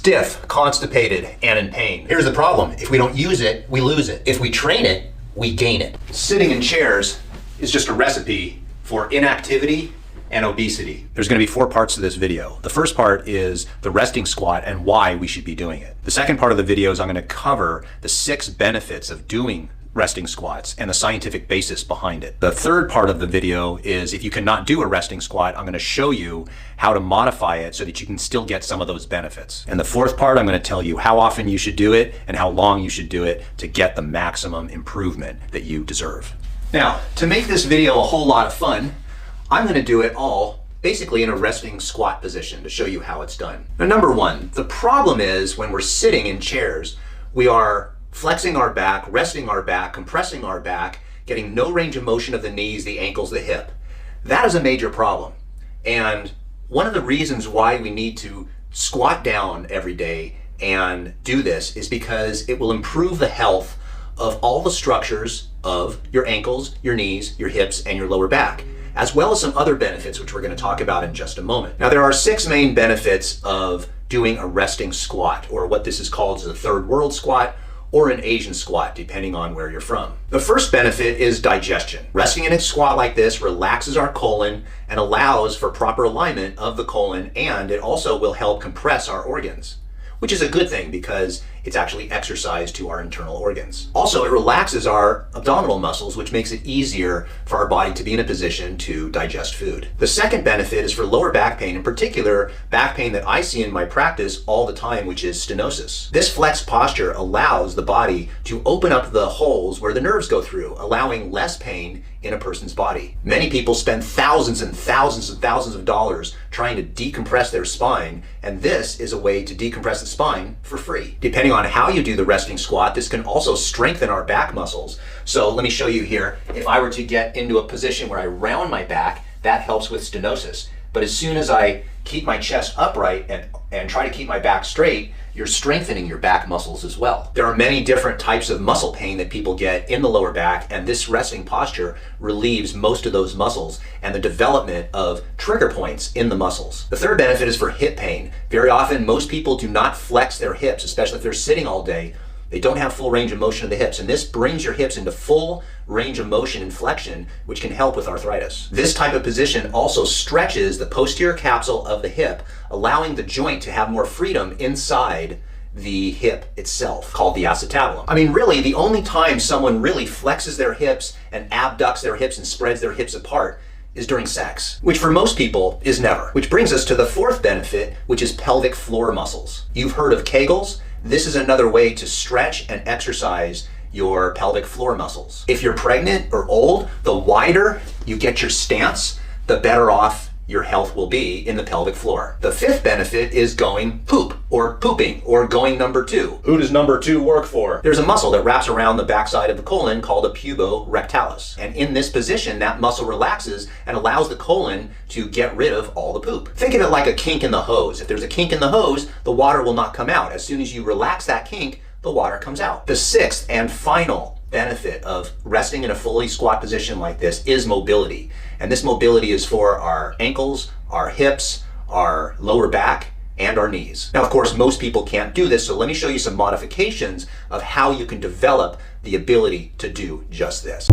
stiff, constipated, and in pain. Here's the problem. If we don't use it, we lose it. If we train it, we gain it. Sitting in chairs is just a recipe for inactivity and obesity. There's going to be 4 parts to this video. The first part is the resting squat and why we should be doing it. The second part of the video is I'm going to cover the 6 benefits of doing resting squats and the scientific basis behind it. The third part of the video is if you cannot do a resting squat, I'm going to show you how to modify it so that you can still get some of those benefits. And the fourth part, I'm going to tell you how often you should do it and how long you should do it to get the maximum improvement that you deserve. Now, to make this video a whole lot of fun, I'm going to do it all basically in a resting squat position to show you how it's done. Now, number 1, the problem is when we're sitting in chairs, we are flexing our back, resting our back, compressing our back, getting no range of motion of the knees, the ankles, the hip. That is a major problem. And one of the reasons why we need to squat down every day and do this is because it will improve the health of all the structures of your ankles, your knees, your hips, and your lower back, as well as some other benefits, which we're going to talk about in just a moment. Now, there are 6 main benefits of doing a resting squat, or what this is called as a third world squat, or an Asian squat, depending on where you're from. The first benefit is digestion. Resting in a squat like this relaxes our colon and allows for proper alignment of the colon, and it also will help compress our organs, which is a good thing because it's actually exercise to our internal organs. Also, it relaxes our abdominal muscles, which makes it easier for our body to be in a position to digest food. The second benefit is for lower back pain, in particular, back pain that I see in my practice all the time, which is stenosis. This flexed posture allows the body to open up the holes where the nerves go through, allowing less pain in a person's body. Many people spend thousands and thousands and thousands of dollars trying to decompress their spine, and this is a way to decompress the spine for free. Depending on how you do the resting squat, this can also strengthen our back muscles. So let me show you here. If I were to get into a position where I round my back, that helps with stenosis. But as soon as I keep my chest upright and try to keep my back straight, you're strengthening your back muscles as well. There are many different types of muscle pain that people get in the lower back, and this resting posture relieves most of those muscles and the development of trigger points in the muscles. The third benefit is for hip pain. Very often, most people do not flex their hips, especially if they're sitting all day. They don't have full range of motion of the hips, and this brings your hips into full range of motion and flexion, which can help with arthritis. This type of position also stretches the posterior capsule of the hip, allowing the joint to have more freedom inside the hip itself, called the acetabulum. I mean, really, the only time someone really flexes their hips and abducts their hips and spreads their hips apart is during sex, which for most people is never. Which brings us to the fourth benefit, which is pelvic floor muscles. You've heard of Kegels. This is another way to stretch and exercise your pelvic floor muscles. If you're pregnant or old, the wider you get your stance, the better off your health will be in the pelvic floor. The fifth benefit is going poop, or pooping, or going number 2. Who does number 2 work for? There's a muscle that wraps around the backside of the colon called a puborectalis. And in this position, that muscle relaxes and allows the colon to get rid of all the poop. Think of it like a kink in the hose. If there's a kink in the hose, the water will not come out. As soon as you relax that kink, the water comes out. The sixth and final benefit of resting in a fully squat position like this is mobility. And this mobility is for our ankles, our hips, our lower back, and our knees. Now, of course, most people can't do this, so let me show you some modifications of how you can develop the ability to do just this.